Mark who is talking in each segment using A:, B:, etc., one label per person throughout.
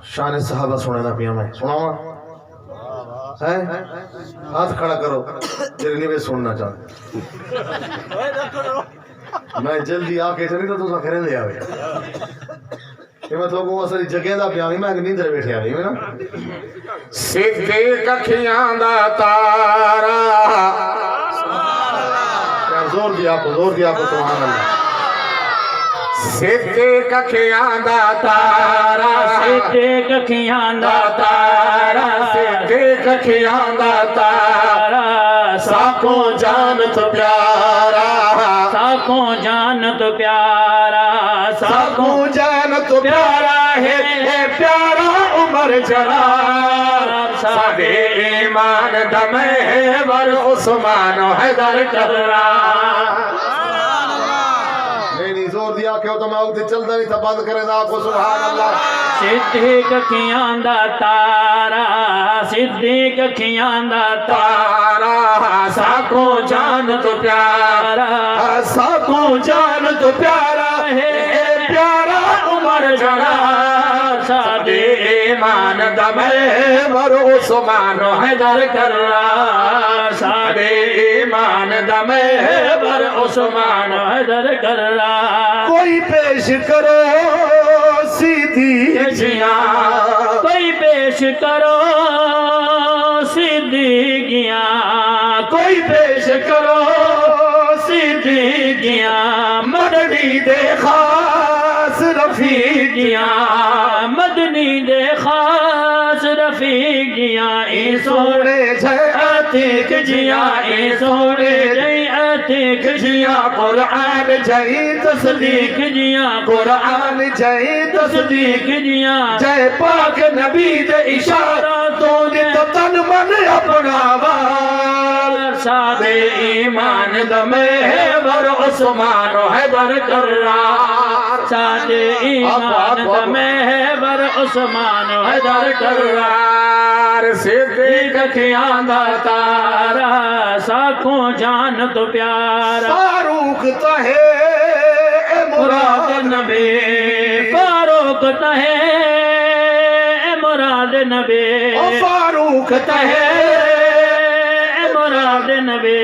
A: शान सहाबा सुनाना पिया मैं सुनावा है हाथ खड़ा करो तेरे लिए सुनना चाहते मैं जल्दी आके चली तो तुसा करे ले आवे ये मैं तो को असली जगह दा पिया मैं नींदर बैठे आ मैं ना
B: सिद्धे कखियां दा तारा
A: जोर दिया आपको सुभान अल्लाह
B: सिद्धे कखियां दा तारा
C: सिद्धे कखियां दा तारा
B: सिद्धे कखियां दा तारा साको जान तो प्यारा
C: साको जान तो प्यारा
B: साको जान तो प्यारा है प्यारा उमर जरा सादे ईमान दमे वर उस्मान हैदर कररा
A: जोर दिया क्यों तो मैं उधर चलता नहीं था बंद करे ना को सुभान अल्लाह
C: सिद्धे कखियां दा तारा सिद्धे कखियां दा तारा साको जान तो प्यारा
B: साको जान तो प्यारा है प्यारा उमर जरा सादे ईमान दमे वर उस्मान हैदर कररा सादे ईमान दमे वर उस्मान हैदर कररा
A: कोई पेश करो सीधी
B: जिया
C: कोई पेश करो सिद्दीकियां
B: कोई पेश करो सिद्दीकियां मदनी दे खास रफीकियां
C: मदनी दे खास रफीकियां ए सोने
B: जय अतीक जिया ए सोने
C: जय अतीक
B: जिया कुरान जय तस्दीक
C: जिया
B: कुरान जय तस्दीक
C: जिया
B: जय पाक नबी दे इशारा तो तन मन अपना वार सादे ईमान दमे वर उस्मान हैदर कररार
C: सादे ईमान दमे वर उस्मान हैदर
B: कररार सिद्धे कखियां दा
C: तारा साखो जान तो प्यारा
B: फारूक तहे
C: मुराद नबी फारूक तहे मुराद नबी
B: फारूक तहे
C: मुराद नबी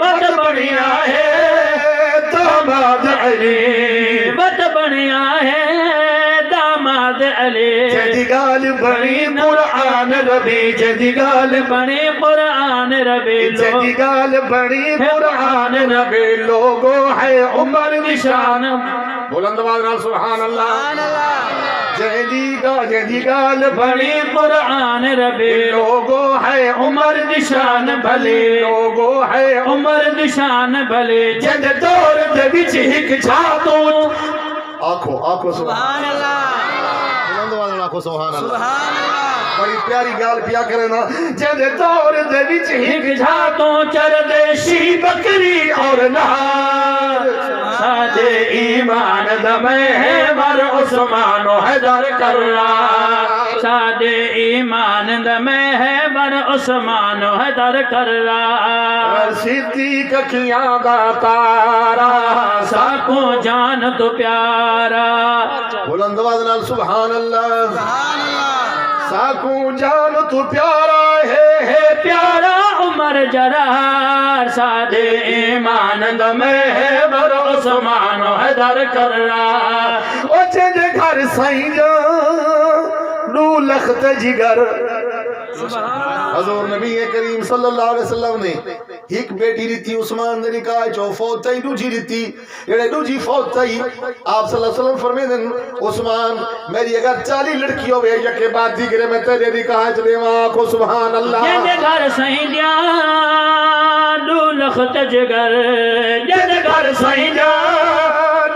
C: वत बढ़िया है
B: दामाद अली
C: वत बढ़िया है दामाद अली
B: जदी गाल बनी कुरान रबी जदी गाल
C: बने कुरान रबी
B: जदी गाल बनी कुरान रबी लोगो है उमर निशान बुलंद आवाज नाल सुभान अल्लाह जदी गाल बनी
C: कुरान रबी
B: लोगो है उमर निशान भले लोगो है
C: उमर निशान भले
B: जद दौर दे विच हिक छातो
A: आंखों आंखों सुभान अल्लाह आंखों सुभान अल्लाह बड़ी प्यारी गाल पिया करे ना
B: जद दौर दे विच हिक छातो चर देशी बकरी और नार सादे ईमान दमे वर उस्मान हैदर कररार
C: सादे ईमान दमे है वर उस्मान हैदर कररार
B: सिद्दीक कखियां दा तारा
C: साको जान तो प्यारा
A: बुलंद आवाज नाल सुभान अल्लाह
B: साकू जान तू प्यारा है
C: प्यारा उमर जरार सादे ईमान दमे है वर उस्मान हैदर कररार
B: ओ जे घर साईं जा नू लखत जिगर
A: हजूर नबी करीम सल्लल्लाहु अलैहि वसल्लम ने एक बेटी रीति उस्मान ने निकाह चो फौत थई दूजी रीति एड़े दूजी फौत थई आप सल्लल्लाहु अलैहि वसल्लम फरमाते उस्मान मेरी अगर 40 लड़की होवे यके बाद दिगरे में तेरे निकाह च देवा को सुभान अल्लाह
C: जने घर सही दिया दू लखत जिगर जने घर सही दिया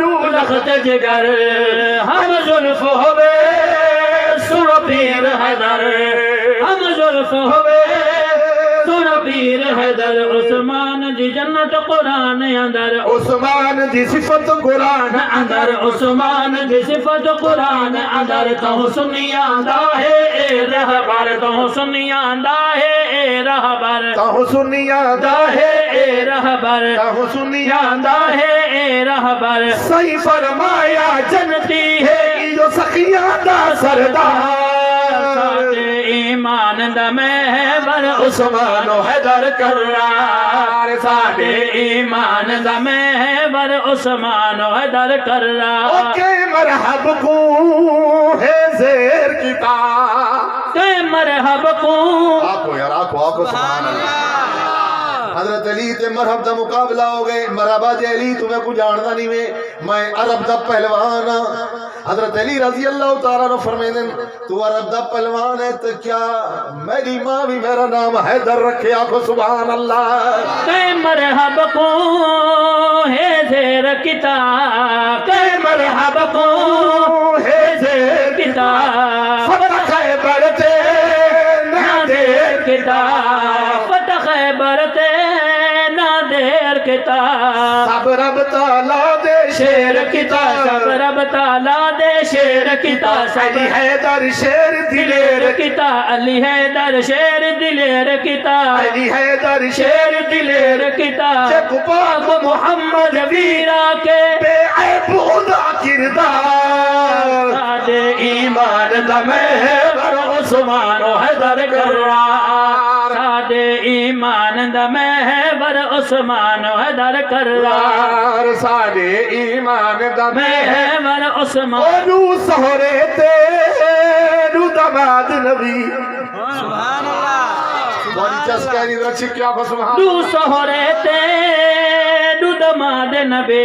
C: दू लखत जिगर हम जुल्फ होवे सुरपीर हैदर हम जुल्फ होवे सुरपीर हैदर उस्मान दी जन्नत कुरान अंदर
B: उस्मान दी सिफत कुरान
C: अंदर उस्मान दी सिफत कुरान अंदर तो सुनिया दा है ए रहबर तो सुनिया दा है ए रहबर
B: तो सुनिया दा है
C: ए रहबर
B: तो सुनिया
C: दा है ए रहबर
B: सही फरमाया
C: जन्नती है
B: जो सखिया दा सरदार
C: दा महवर उस्मान हैदर करार साडे ईमान दा महवर उस्मान हैदर करार
B: ओके मरहब को है ज़ेर किताब
C: के मरहब को
A: आको यार आको सुभान अल्लाह हजरत अली ते मरहब दा मुकाबला हो गए मरहबा जे अली तुम्हें कुछ जानदा नहीं मैं अरब दा पहलवान हजरत अली रजी अल्लाह तआला ने फरमाया तू अरब दा पहलवान है तो क्या मेरी मां भी मेरा नाम हैदर रखे आको सुभान अल्लाह
C: के मरहब को है ज़ेर किताब के मरहब को
B: है ज़ेर
C: किताब
B: फतह खैबर ते ना देर
C: किताब फतह बरते ना देर किताब
B: सब रब ताला दे शेर किताब
C: सब रब ताला दे शेर किताब
B: अली हैदर शेर दिलेर
C: किताब अली हैदर शेर दिलेर किताब
B: अली हैदर
C: शेर दिलेर किताब
B: जब पाक
C: मोहम्मद वीरा के
B: बेअब उदा किरदार
C: साडे ईमान दा महवर उस्मान हैदर करार साडे ईमान दा महवर उस्मान हैदर करार
B: साडे ईमान दा
C: महवर उस्मान
B: ओनू सहरे ते नू दमाद नबी
D: सुभान अल्लाह
A: बड़ी चस्का नहीं रखी क्या को सुभान
C: दू सोहरे ते दू दमाद नबी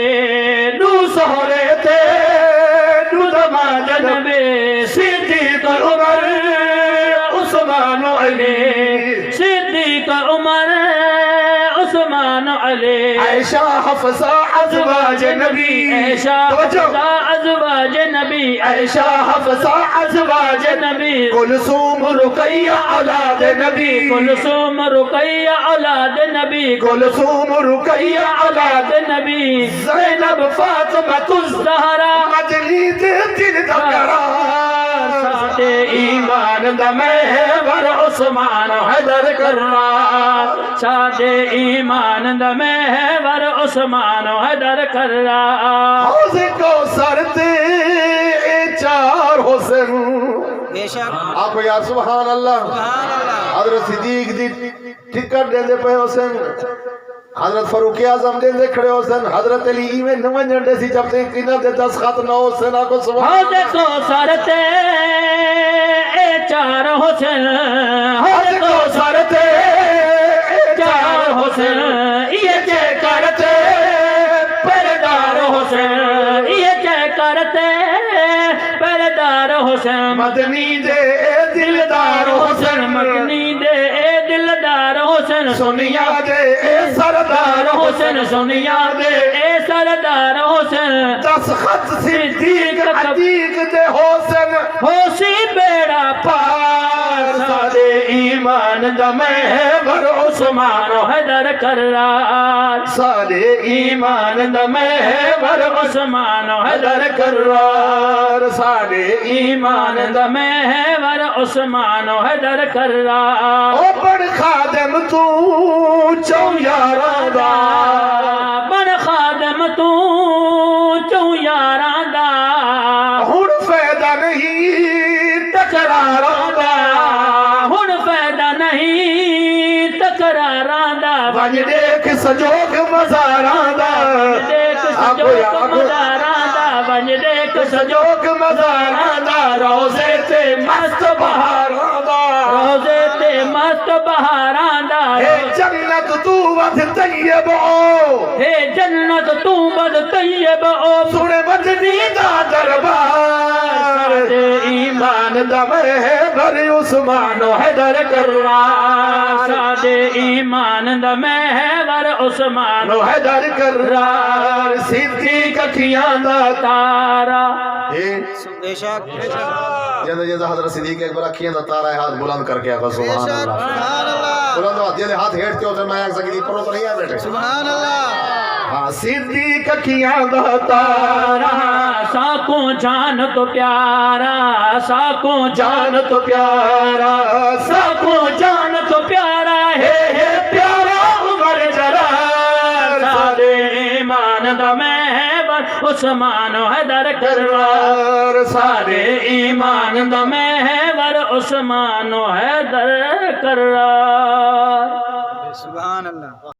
C: दू सोहरे ते दू दमाद नबी सिद्दीक उमर उस्मान अली सिद्दीक उमर उस्मान अली
B: आयशा हफ्सा अज़वाज नबी
C: ऐशा हफ्सा अज़वाज नबी
B: आयशा हफ्सा अज़वाज
C: नबी
B: कुलसूम रुकैया औलाद नबी
C: कुलसूम रुकैया औलाद नबी
B: कुलसूम रुकैया
C: औलाद नबी
B: ज़ैनब फातिमा
C: ज़हरा
B: मजली दे दिल दा करार
C: साडे ईमान दा महवर उस्मान हैदर करार साडे ईमान दा महवर उस्मान हैदर करार
B: हौज़ कौसर ते चार हुस्न
D: बेशक
A: आपको यार सुभान अल्लाह
D: सुभान अल्लाह
A: हजरत सिद्दीक दी टिकट देंदे पे हुसैन हजरत फारूक आजम देंदे खड़े हुसैन हजरत अली में न वंजन दे सी जब तक किना दे 10 खत न हुसैन को सुभान
C: हौज़ कौसर ते चार हुसैन हौज़ कौसर ते चार हुसैन ये के करते परदार हुसैन ये के करते परदार हुसैन
B: मदनी दे दिलदार
C: हुसैन मदनी दे दिलदार हुसैन
B: सुनिया दे सरदार
C: हुसैन सुनिया दे सरदार हुसैन
B: 10 खत सिद्दीक अतीक दे हुसैन
C: होशी बेड़ा पार साडे ईमान दा महवर उस्मान हैदर करार
B: साडे
C: ईमान दा महवर उस्मान हैदर करार साडे ईमान दा महवर उस्मान हैदर करार
B: ओ बड़ खादम तू चौ यारां दा
C: बड़ खादम तू चौ यारां दा
B: हुण फायदा नहीं तकरारां दा
C: हुण फायदा नहीं तकरारां दा
B: वंज देख सजोग मज़ारां दा
C: देख सजोग मज़ारां दा वंज देख
B: सजोग मज़ारां दा रोज़े ते मस्त बहारां दा
C: रोज़े ते मस्त बहारां दा
B: हे जन्नत तू वध तैयब ओ
C: हे जन्नत तू बद तैयब ओ
B: सुने मदनी दा दरबार
C: ईमान
B: दा महवर उस्मान
C: हैदर करार साडे ईमान दा महवर उस्मान
B: हैदर करार सिद्दीक अखियां दा
C: तारा
A: ए
D: बेशक
A: जंदा जंदा हजरत सिद्दीक एक बार अखियां दा तारा है हाथ बुलंद करके आका सुभान
D: बेशक
A: अल्लाह
D: सुभान अल्लाह
A: बुलंद हाथ दे हाथ हेठते हो तो मैं आख सकदी पर तो नहीं आ बैठे
D: सुभान अल्लाह
B: हाँ सिद्दीक अखियां दा तारा
C: साको जान तो प्यारा साको जान तो प्यारा साको जान तो प्यारा है प्यारा उमर जरा साडे ईमान दा महवर उस्मान हैदर करवार सारे ईमान दा महवर उस्मान हैदर करवार
D: सुभान अल्लाह।